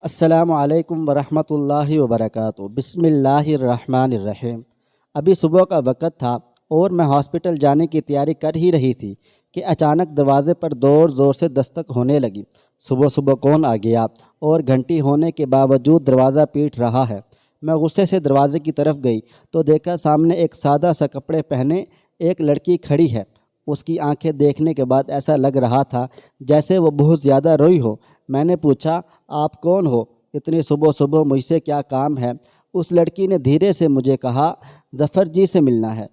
السلام علیکم ورحمۃ اللہ وبرکاتہ۔ بسم اللہ الرحمن الرحیم۔ ابھی صبح کا وقت تھا اور میں ہاسپٹل جانے کی تیاری کر ہی رہی تھی کہ اچانک دروازے پر زور زور سے دستک ہونے لگی۔ صبح صبح کون آ گیا اور گھنٹی ہونے کے باوجود دروازہ پیٹ رہا ہے۔ میں غصے سے دروازے کی طرف گئی تو دیکھا سامنے ایک سادہ سا کپڑے پہنے ایک لڑکی کھڑی ہے۔ اس کی آنکھیں دیکھنے کے بعد ایسا لگ رہا تھا جیسے وہ بہت زیادہ روئی ہو۔ میں نے پوچھا، آپ کون ہو؟ اتنی صبح صبح مجھ سے کیا کام ہے؟ اس لڑکی نے دھیرے سے مجھے کہا، ظفر جی سے ملنا ہے۔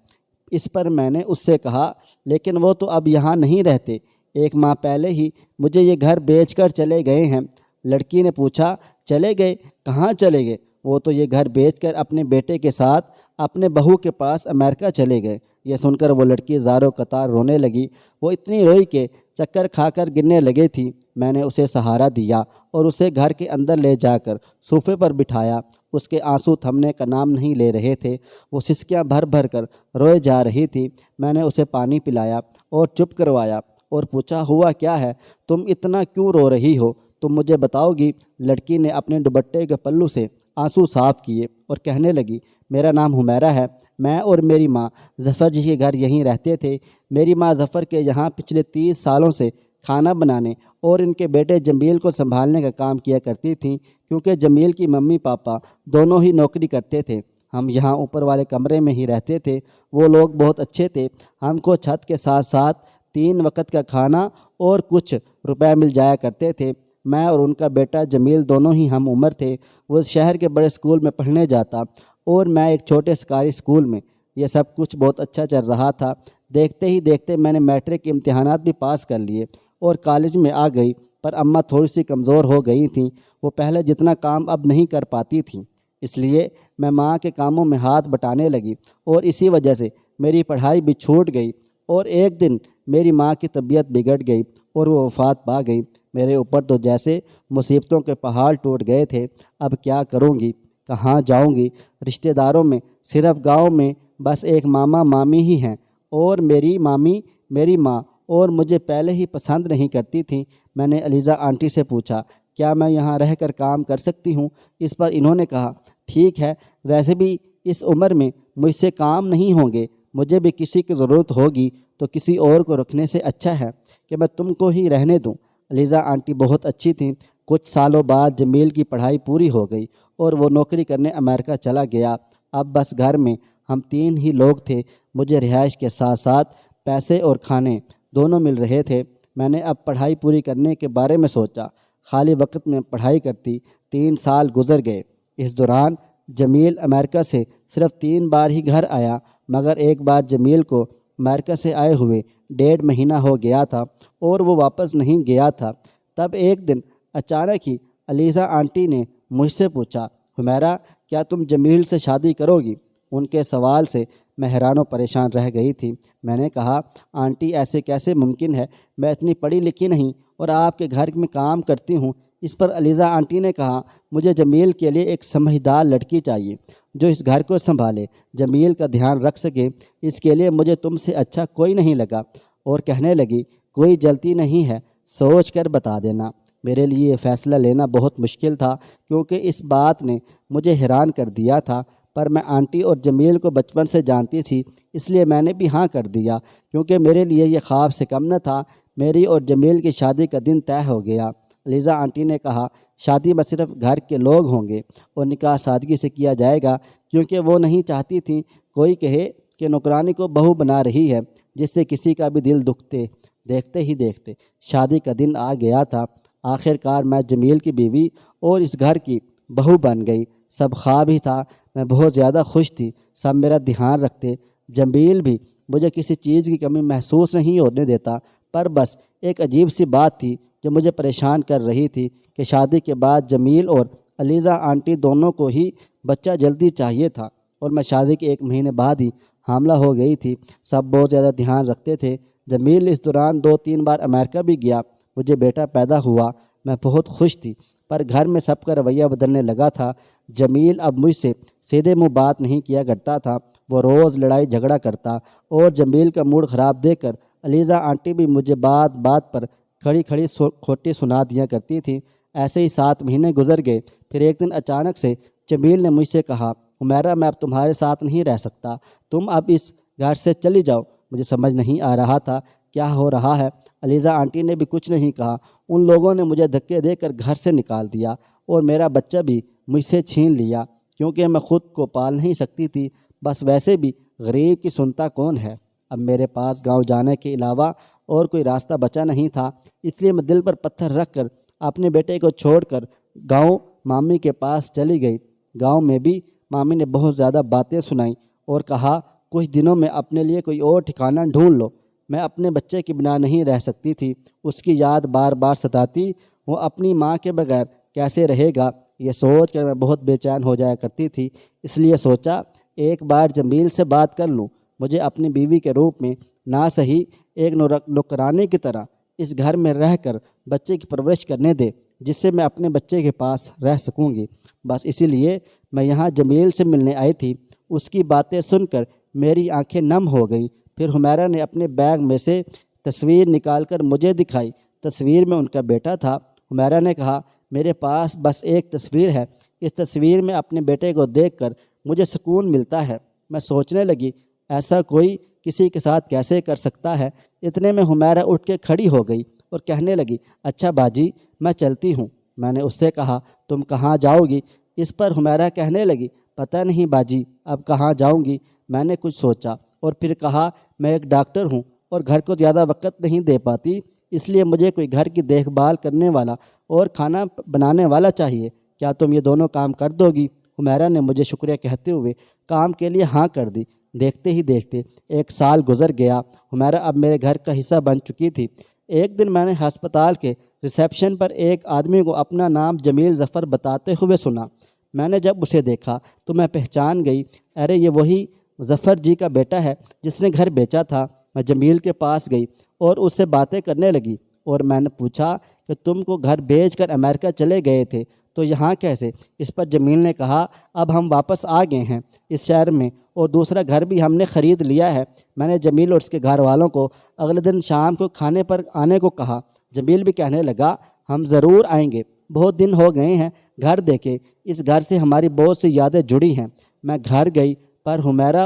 اس پر میں نے اس سے کہا، لیکن وہ تو اب یہاں نہیں رہتے، 1 ماہ پہلے ہی مجھے یہ گھر بیچ کر چلے گئے ہیں۔ لڑکی نے پوچھا، چلے گئے؟ کہاں چلے گئے؟ وہ تو یہ گھر بیچ کر اپنے بیٹے کے ساتھ اپنے بہو کے پاس امریکہ چلے گئے۔ یہ سن کر وہ لڑکی زاروں قطار رونے لگی۔ وہ اتنی روئی کہ چکر کھا کر گرنے لگے تھی۔ میں نے اسے سہارا دیا اور اسے گھر کے اندر لے جا کر صوفے پر بٹھایا۔ اس کے آنسو تھمنے کا نام نہیں لے رہے تھے، وہ سسکیاں بھر بھر کر روئے جا رہی تھی۔ میں نے اسے پانی پلایا اور چپ کروایا اور پوچھا، ہوا کیا ہے؟ تم اتنا کیوں رو رہی ہو؟ تم مجھے بتاؤ گی؟ لڑکی نے اپنے دوپٹے کے پلو سے آنسو صاف کیے اور کہنے لگی، میرا نام حمیرہ ہے، میں اور میری ماں ظفر جی کے گھر یہیں رہتے تھے۔ میری ماں ظفر کے یہاں پچھلے 30 سالوں سے کھانا بنانے اور ان کے بیٹے جمیل کو سنبھالنے کا کام کیا کرتی تھیں، کیونکہ جمیل کی ممی پاپا دونوں ہی نوکری کرتے تھے۔ ہم یہاں اوپر والے کمرے میں ہی رہتے تھے۔ وہ لوگ بہت اچھے تھے، ہم کو چھت کے ساتھ ساتھ 3 وقت کا کھانا اور کچھ روپے مل جایا کرتے تھے۔ میں اور ان کا بیٹا جمیل دونوں ہی ہم عمر تھے۔ وہ شہر کے بڑے اسکول میں پڑھنے جاتا اور میں ایک چھوٹے سرکاری اسکول میں۔ یہ سب کچھ بہت اچھا چل رہا تھا۔ دیکھتے ہی دیکھتے میں نے میٹرک کے امتحانات بھی پاس کر لیے اور کالج میں آ گئی، پر اماں تھوڑی سی کمزور ہو گئی تھیں۔ وہ پہلے جتنا کام اب نہیں کر پاتی تھیں، اس لیے میں ماں کے کاموں میں ہاتھ بٹانے لگی اور اسی وجہ سے میری پڑھائی بھی چھوٹ گئی۔ اور ایک دن میری ماں کی طبیعت بگڑ گئی اور وہ وفات پا گئی۔ میرے اوپر تو جیسے مصیبتوں کے پہاڑ ٹوٹ گئے تھے۔ اب کیا کروں گی؟ کہاں جاؤں گی؟ رشتہ داروں میں صرف گاؤں میں بس ایک ماما مامی ہی ہیں، اور میری مامی میری ماں اور مجھے پہلے ہی پسند نہیں کرتی تھیں۔ میں نے علیزہ آنٹی سے پوچھا، کیا میں یہاں رہ کر کام کر سکتی ہوں؟ اس پر انہوں نے کہا، ٹھیک ہے، ویسے بھی اس عمر میں مجھ سے کام نہیں ہوں گے، مجھے بھی کسی کی ضرورت ہوگی تو کسی اور کو رکھنے سے اچھا ہے کہ میں تم کو ہی رہنے دوں۔ علیزہ آنٹی بہت اچھی تھیں۔ کچھ سالوں بعد جمیل کی پڑھائی پوری ہو گئی اور وہ نوکری کرنے امریکہ چلا گیا۔ اب بس گھر میں ہم 3 ہی لوگ تھے۔ مجھے رہائش کے ساتھ ساتھ پیسے اور کھانے دونوں مل رہے تھے۔ میں نے اب پڑھائی پوری کرنے کے بارے میں سوچا۔ خالی وقت میں پڑھائی کرتی۔ 3 سال گزر گئے۔ اس دوران جمیل امریکہ سے صرف 3 بار ہی گھر آیا، مگر ایک بار جمیل کو امریکہ سے آئے ہوئے 1.5 مہینہ ہو گیا تھا اور وہ واپس نہیں گیا تھا۔ تب ایک دن اچانک ہی علیزہ آنٹی نے مجھ سے پوچھا، حمیرہ، کیا تم جمیل سے شادی کرو گی؟ ان کے سوال سے میں حیران و پریشان رہ گئی تھی۔ میں نے کہا، آنٹی ایسے کیسے ممکن ہے؟ میں اتنی پڑھی لکھی نہیں اور آپ کے گھر میں کام کرتی ہوں۔ اس پر علیزہ آنٹی نے کہا، مجھے جمیل کے لیے ایک سمجھدار لڑکی چاہیے جو اس گھر کو سنبھالے، جمیل کا دھیان رکھ سکے۔ اس کے لیے مجھے تم سے اچھا کوئی نہیں لگا۔ اور کہنے لگی، کوئی جلدی نہیں ہے، سوچ کر بتا دینا۔ میرے لیے یہ فیصلہ لینا بہت مشکل تھا، کیونکہ اس بات نے مجھے حیران کر دیا تھا، پر میں آنٹی اور جمیل کو بچپن سے جانتی تھی، اس لیے میں نے بھی ہاں کر دیا، کیونکہ میرے لیے یہ خواب سے کم نہ تھا۔ میری اور جمیل کی شادی کا دن طے ہو گیا۔ علیزہ آنٹی نے کہا، شادی میں صرف گھر کے لوگ ہوں گے اور نکاح سادگی سے کیا جائے گا، کیونکہ وہ نہیں چاہتی تھیں کوئی کہے کہ نوکرانی کو بہو بنا رہی ہے، جس سے کسی کا بھی دل دکھتے۔ دیکھتے ہی دیکھتے شادی کا دن آ گیا تھا۔ آخر کار میں جمیل کی بیوی اور اس گھر کی بہو بن گئی۔ سب خواب ہی تھا۔ میں بہت زیادہ خوش تھی، سب میرا دھیان رکھتے۔ جمیل بھی مجھے کسی چیز کی کمی محسوس نہیں ہونے دیتا، پر بس ایک عجیب سی بات تھی جو مجھے پریشان کر رہی تھی کہ شادی کے بعد جمیل اور علیزہ آنٹی دونوں کو ہی بچہ جلدی چاہیے تھا، اور میں شادی کے 1 مہینے بعد ہی حاملہ ہو گئی تھی۔ سب بہت زیادہ دھیان رکھتے تھے۔ جمیل اس دوران 2-3 بار امریکہ بھی گیا۔ مجھے بیٹا پیدا ہوا، میں بہت خوش تھی، پر گھر میں سب کا رویہ بدلنے لگا تھا۔ جمیل اب مجھ سے سیدھے منہ بات نہیں کیا کرتا تھا، وہ روز لڑائی جھگڑا کرتا، اور جمیل کا موڈ خراب دیکھ کر علیزہ آنٹی بھی مجھے بات بات پر کھڑی کھڑی کھوٹی سنا دیا کرتی تھی۔ ایسے ہی 7 مہینے گزر گئے۔ پھر ایک دن اچانک سے جمیل نے مجھ سے کہا، حمیرہ میں اب تمہارے ساتھ نہیں رہ سکتا، تم اب اس گھر سے چلی جاؤ۔ مجھے سمجھ نہیں آ رہا تھا کیا ہو رہا ہے۔ علیزہ آنٹی نے بھی کچھ نہیں کہا، ان لوگوں نے مجھے دھکے دے کر گھر سے نکال دیا اور میرا بچہ بھی مجھ سے چھین لیا، کیونکہ میں خود کو پال نہیں سکتی تھی۔ بس ویسے بھی غریب کی سنتا کون ہے۔ اب میرے پاس گاؤں جانے کے علاوہ اور کوئی راستہ بچا نہیں تھا، اس لیے میں دل پر پتھر رکھ کر اپنے بیٹے کو چھوڑ کر گاؤں مامی کے پاس چلی گئی۔ گاؤں میں بھی مامی نے بہت زیادہ باتیں سنائیں اور کہا کچھ دنوں میں اپنے لیے کوئی اور ٹھکانہ ڈھونڈ لو۔ میں اپنے بچے کے بنا نہیں رہ سکتی تھی، اس کی یاد بار بار ستاتی، وہ اپنی ماں کے بغیر کیسے رہے گا، یہ سوچ کر میں بہت بے چین ہو جایا کرتی تھی۔ اس لیے سوچا ایک بار جمیل سے بات کر لوں، مجھے اپنی بیوی کے روپ میں نہ صحیح ایک نوکرانی کی طرح اس گھر میں رہ کر بچے کی پرورش کرنے دے، جس سے میں اپنے بچے کے پاس رہ سکوں گی۔ بس اسی لیے میں یہاں جمیل سے ملنے آئی تھی۔ اس کی باتیں سن کر میری آنکھیں نم ہو گئیں۔ پھر حمیرہ نے اپنے بیگ میں سے تصویر نکال کر مجھے دکھائی۔ تصویر میں ان کا بیٹا تھا۔ حمیرہ نے کہا، میرے پاس بس ایک تصویر ہے، اس تصویر میں اپنے بیٹے کو دیکھ کر مجھے سکون ملتا ہے۔ میں سوچنے لگی ایسا کوئی کسی کے ساتھ کیسے کر سکتا ہے۔ اتنے میں حمیرہ اٹھ کے کھڑی ہو گئی اور کہنے لگی، اچھا باجی میں چلتی ہوں۔ میں نے اس سے کہا، تم کہاں جاؤ گی؟ اس پر حمیرہ کہنے لگی، پتہ نہیں باجی اب کہاں جاؤں گی۔ میں نے کچھ سوچا اور پھر کہا، میں ایک ڈاکٹر ہوں اور گھر کو زیادہ وقت نہیں دے پاتی، اس لیے مجھے کوئی گھر کی دیکھ بھال کرنے والا اور کھانا بنانے والا چاہیے، کیا تم یہ دونوں کام کر دو گی؟ حمیرہ نے مجھے شکریہ کہتے ہوئے کام کے لیے ہاں کر دی۔ دیکھتے ہی دیکھتے 1 سال گزر گیا۔ حمیرہ اب میرے گھر کا حصہ بن چکی تھی۔ ایک دن میں نے ہسپتال کے ریسیپشن پر ایک آدمی کو اپنا نام جمیل ظفر بتاتے ہوئے سنا۔ میں نے جب اسے دیکھا تو میں پہچان گئی، ارے یہ وہی ظفر جی کا بیٹا ہے جس نے گھر بیچا تھا۔ میں جمیل کے پاس گئی اور اس سے باتیں کرنے لگی اور میں نے پوچھا کہ تم کو گھر بیچ کر امریکہ چلے گئے تھے تو یہاں کیسے؟ اس پر جمیل نے کہا، اب ہم واپس آ گئے ہیں اس شہر میں اور دوسرا گھر بھی ہم نے خرید لیا ہے۔ میں نے جمیل اور اس کے گھر والوں کو اگلے دن شام کو کھانے پر آنے کو کہا۔ جمیل بھی کہنے لگا، ہم ضرور آئیں گے، بہت دن ہو گئے ہیں گھر دیکھے، اس گھر سے ہماری بہت سی یادیں جڑی ہیں۔ میں گھر گئی پر حمیرہ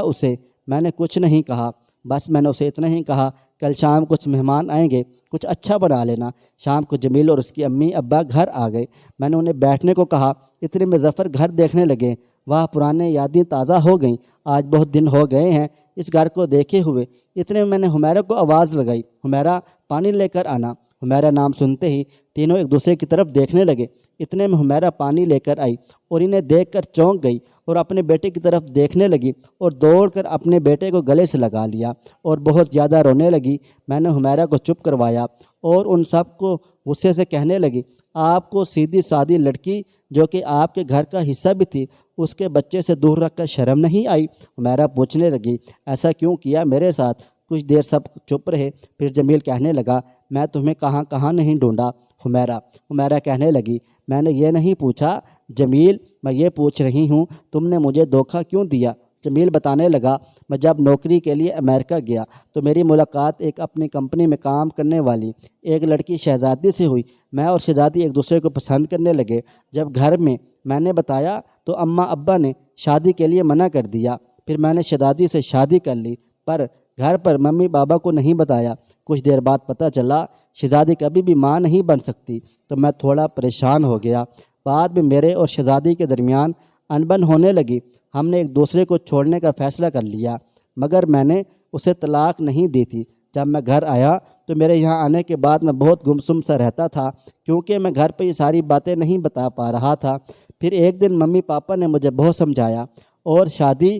میں نے کچھ نہیں کہا، بس میں نے اسے اتنا ہی کہا، کل شام کچھ مہمان آئیں گے، کچھ اچھا بنا لینا۔ شام کو جمیل اور اس کی امی ابا گھر آ گئے۔ میں نے انہیں بیٹھنے کو کہا، اتنے میں ظفر گھر دیکھنے لگے۔ واہ پرانے یادیں تازہ ہو گئیں، آج بہت دن ہو گئے ہیں اس گھر کو دیکھے ہوئے۔ اتنے میں نے حمیرہ کو آواز لگائی، حمیرہ پانی لے کر آنا۔ حمیرہ نام سنتے ہی تینوں ایک دوسرے کی طرف دیکھنے لگے۔ اتنے میں حمیرہ پانی لے کر آئی اور انہیں دیکھ کر چونک گئی اور اپنے بیٹے کی طرف دیکھنے لگی اور دوڑ کر اپنے بیٹے کو گلے سے لگا لیا اور بہت زیادہ رونے لگی۔ میں نے حمیرہ کو چپ کروایا اور ان سب کو غصے سے کہنے لگی، آپ کو سیدھی سادی لڑکی جو کہ آپ کے گھر کا حصہ بھی تھی، اس کے بچے سے دور رکھ کر شرم نہیں آئی؟ حمیرہ پوچھنے لگی، ایسا کیوں کیا میرے ساتھ؟ کچھ دیر سب چپ رہے، پھر جمیل کہنے لگا، میں تمہیں کہاں کہاں نہیں ڈھونڈا حمیرہ کہنے لگی، میں نے یہ نہیں پوچھا جمیل، میں یہ پوچھ رہی ہوں تم نے مجھے دھوکہ کیوں دیا؟ جمیل بتانے لگا، میں جب نوکری کے لیے امریکہ گیا تو میری ملاقات ایک اپنی کمپنی میں کام کرنے والی ایک لڑکی شہزادی سے ہوئی۔ میں اور شہزادی ایک دوسرے کو پسند کرنے لگے۔ جب گھر میں نے بتایا تو اماں ابا نے شادی کے لیے منع کر دیا۔ پھر میں نے شہزادی سے شادی کر لی، پر گھر پر ممی بابا کو نہیں بتایا۔ کچھ دیر بعد پتہ چلا شہزادی کبھی بھی ماں نہیں بن سکتی، تو میں تھوڑا پریشان ہو گیا۔ بعد میں میرے اور شہزادی کے درمیان انبن ہونے لگی۔ ہم نے ایک دوسرے کو چھوڑنے کا فیصلہ کر لیا، مگر میں نے اسے طلاق نہیں دی تھی۔ جب میں گھر آیا تو میرے یہاں آنے کے بعد میں بہت گمسم سا رہتا تھا، کیونکہ میں گھر پہ یہ ساری باتیں نہیں بتا پا رہا تھا۔ پھر ایک دن ممی پاپا نے مجھے بہت سمجھایا اور شادی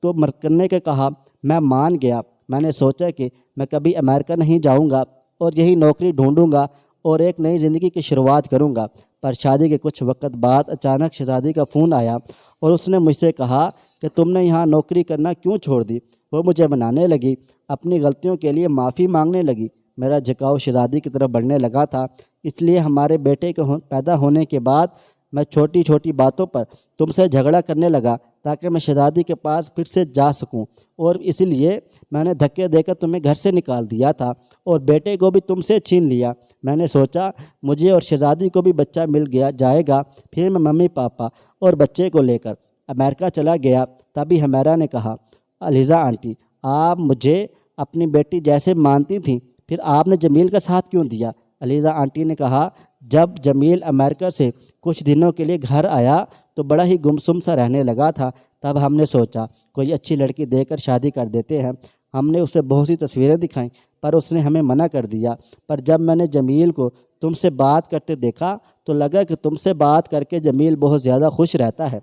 کو کرنے کے کہا۔ میں مان گیا۔ میں نے سوچا کہ میں کبھی امریکہ نہیں جاؤں گا اور یہی نوکری ڈھونڈوں گا اور ایک نئی زندگی کی شروعات کروں گا۔ پر شادی کے کچھ وقت بعد اچانک شہزادی کا فون آیا اور اس نے مجھ سے کہا کہ تم نے یہاں نوکری کرنا کیوں چھوڑ دی؟ وہ مجھے منانے لگی، اپنی غلطیوں کے لیے معافی مانگنے لگی۔ میرا جھکاؤ شہزادی کی طرف بڑھنے لگا تھا، اس لیے ہمارے بیٹے کے پیدا ہونے کے بعد میں چھوٹی چھوٹی باتوں پر تم سے جھگڑا کرنے لگا تاکہ میں شہزادی کے پاس پھر سے جا سکوں، اور اسی لیے میں نے دھکے دے کر تمہیں گھر سے نکال دیا تھا اور بیٹے کو بھی تم سے چھین لیا۔ میں نے سوچا مجھے اور شہزادی کو بھی بچہ مل گیا جائے گا، پھر میں ممی پاپا اور بچے کو لے کر امریکہ چلا گیا۔ تبھی حمیرہ نے کہا، علیزہ آنٹی، آپ مجھے اپنی بیٹی جیسے مانتی تھیں، پھر آپ نے جمیل کا ساتھ کیوں دیا؟ علیزہ آنٹی نے کہا، جب جمیل امریکہ سے کچھ دنوں کے لیے گھر آیا تو بڑا ہی گمسم سا رہنے لگا تھا۔ تب ہم نے سوچا کوئی اچھی لڑکی دے کر شادی کر دیتے ہیں۔ ہم نے اسے بہت سی تصویریں دکھائیں پر اس نے ہمیں منع کر دیا۔ پر جب میں نے جمیل کو تم سے بات کرتے دیکھا تو لگا کہ تم سے بات کر کے جمیل بہت زیادہ خوش رہتا ہے،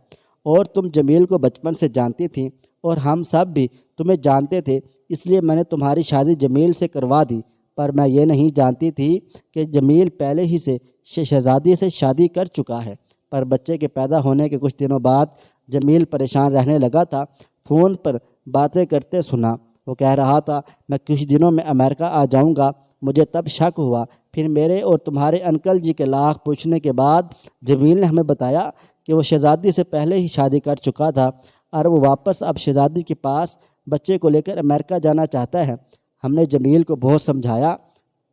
اور تم جمیل کو بچپن سے جانتی تھیں اور ہم سب بھی تمہیں جانتے تھے، اس لیے میں نے تمہاری شادی جمیل سے کروا دی۔ پر میں یہ نہیں جانتی تھی کہ جمیل پہلے ہی سے شہزادی سے شادی کر چکا ہے۔ پر بچے کے پیدا ہونے کے کچھ دنوں بعد جمیل پریشان رہنے لگا تھا۔ فون پر باتیں کرتے سنا، وہ کہہ رہا تھا میں کچھ دنوں میں امریکہ آ جاؤں گا۔ مجھے تب شک ہوا۔ پھر میرے اور تمہارے انکل جی کے لاکھ پوچھنے کے بعد جمیل نے ہمیں بتایا کہ وہ شہزادی سے پہلے ہی شادی کر چکا تھا اور وہ واپس اب شہزادی کے پاس بچے کو لے کر امریکہ جانا چاہتا ہے۔ ہم نے جمیل کو بہت سمجھایا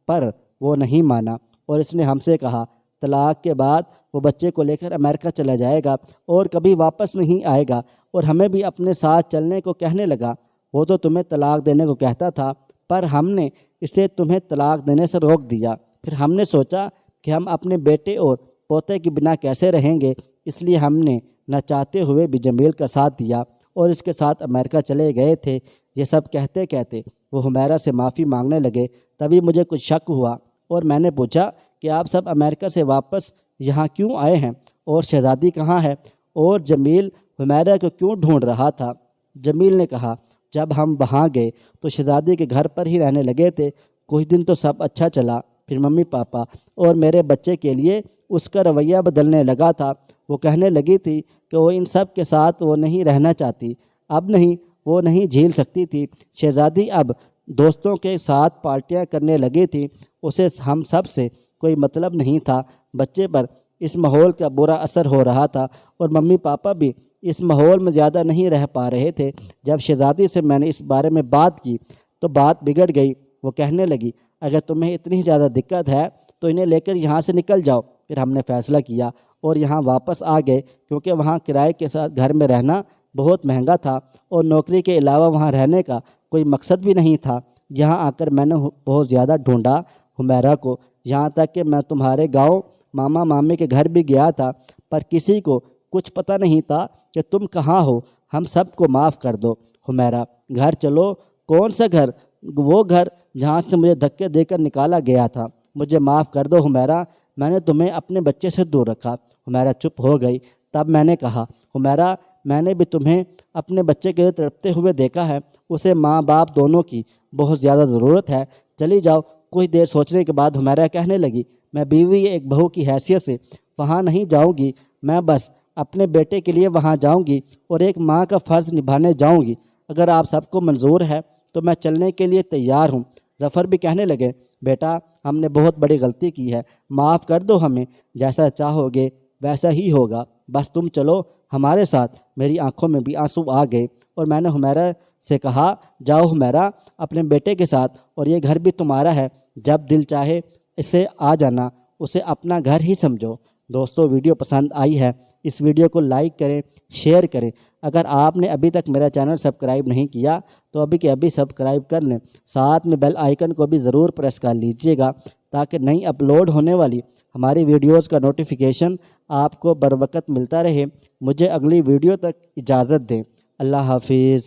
پر وہ نہیں مانا، اور اس نے ہم سے کہا طلاق کے بعد وہ بچے کو لے کر امریکہ چلا جائے گا اور کبھی واپس نہیں آئے گا، اور ہمیں بھی اپنے ساتھ چلنے کو کہنے لگا۔ وہ تو تمہیں طلاق دینے کو کہتا تھا پر ہم نے اسے تمہیں طلاق دینے سے روک دیا۔ پھر ہم نے سوچا کہ ہم اپنے بیٹے اور پوتے کے بنا کیسے رہیں گے، اس لیے ہم نے نہ چاہتے ہوئے بھی جمیل کا ساتھ دیا اور اس کے ساتھ امریکہ چلے گئے تھے۔ یہ سب کہتے کہتے وہ حمیرہ سے معافی مانگنے لگے۔ تبھی مجھے کچھ شک ہوا اور میں نے پوچھا کہ آپ سب امریکہ سے واپس یہاں کیوں آئے ہیں اور شہزادی کہاں ہے، اور جمیل حمیرہ کو کیوں ڈھونڈ رہا تھا؟ جمیل نے کہا، جب ہم وہاں گئے تو شہزادی کے گھر پر ہی رہنے لگے تھے۔ کچھ دن تو سب اچھا چلا، پھر ممی پاپا اور میرے بچے کے لیے اس کا رویہ بدلنے لگا تھا۔ وہ کہنے لگی تھی کہ وہ ان سب کے ساتھ وہ نہیں رہنا چاہتی، اب نہیں وہ نہیں جھیل سکتی تھی۔ شہزادی اب دوستوں کے ساتھ پارٹیاں کرنے لگی تھی، اسے ہم سب سے کوئی مطلب نہیں تھا۔ بچے پر اس ماحول کا برا اثر ہو رہا تھا اور ممی پاپا بھی اس ماحول میں زیادہ نہیں رہ پا رہے تھے۔ جب شہزادی سے میں نے اس بارے میں بات کی تو بات بگڑ گئی۔ وہ کہنے لگی اگر تمہیں اتنی زیادہ دقت ہے تو انہیں لے کر یہاں سے نکل جاؤ۔ پھر ہم نے فیصلہ کیا اور یہاں واپس آ گئے، کیونکہ وہاں کرائے کے ساتھ گھر میں رہنا بہت مہنگا تھا اور نوکری کے علاوہ وہاں رہنے کا کوئی مقصد بھی نہیں تھا۔ یہاں آ کر میں نے بہت زیادہ ڈھونڈا حمیرہ کو، یہاں تک کہ میں تمہارے گاؤں ماما مامی کے گھر بھی گیا تھا، پر کسی کو کچھ پتہ نہیں تھا کہ تم کہاں ہو۔ ہم سب کو معاف کر دو حمیرہ، گھر چلو۔ کون سا گھر؟ وہ گھر جہاں سے مجھے دھکے دے کر نکالا گیا تھا۔ مجھے معاف کر دو حمیرہ، میں نے تمہیں اپنے بچے سے دور رکھا۔ حمیرہ چپ ہو گئی۔ تب میں نے کہا، حمیرہ میں نے بھی تمہیں اپنے بچے کے لیے تڑپتے ہوئے دیکھا ہے، اسے ماں باپ دونوں کی بہت زیادہ ضرورت ہے، چلی جاؤ۔ کچھ دیر سوچنے کے بعد حمیرہ کہنے لگی، میں بیوی ایک بہو کی حیثیت سے وہاں نہیں جاؤں گی، میں بس اپنے بیٹے کے لیے وہاں جاؤں گی اور ایک ماں کا فرض نبھانے جاؤں گی۔ اگر آپ سب کو منظور ہے تو میں چلنے کے لیے تیار ہوں۔ ظفر بھی کہنے لگے، بیٹا ہم نے بہت بڑی غلطی کی ہے، معاف کر دو ہمیں، جیسا چاہو گے ویسا ہی ہوگا، بس تم چلو ہمارے ساتھ۔ میری آنکھوں میں بھی آنسو آ گئے اور میں نے حمیرہ سے کہا، جاؤ حمیرہ اپنے بیٹے کے ساتھ، اور یہ گھر بھی تمہارا ہے، جب دل چاہے اسے آ جانا، اسے اپنا گھر ہی سمجھو۔ دوستو ویڈیو پسند آئی ہے اس ویڈیو کو لائک کریں، شیئر کریں۔ اگر آپ نے ابھی تک میرا چینل سبسکرائب نہیں کیا تو ابھی کے ابھی سبسکرائب کر لیں، ساتھ میں بیل آئیکن کو بھی ضرور پریس کر لیجئے گا تاکہ نئی اپلوڈ ہونے والی ہماری ویڈیوز کا نوٹیفیکیشن آپ کو بر وقت ملتا رہے۔ مجھے اگلی ویڈیو تک اجازت دیں۔ اللہ حافظ۔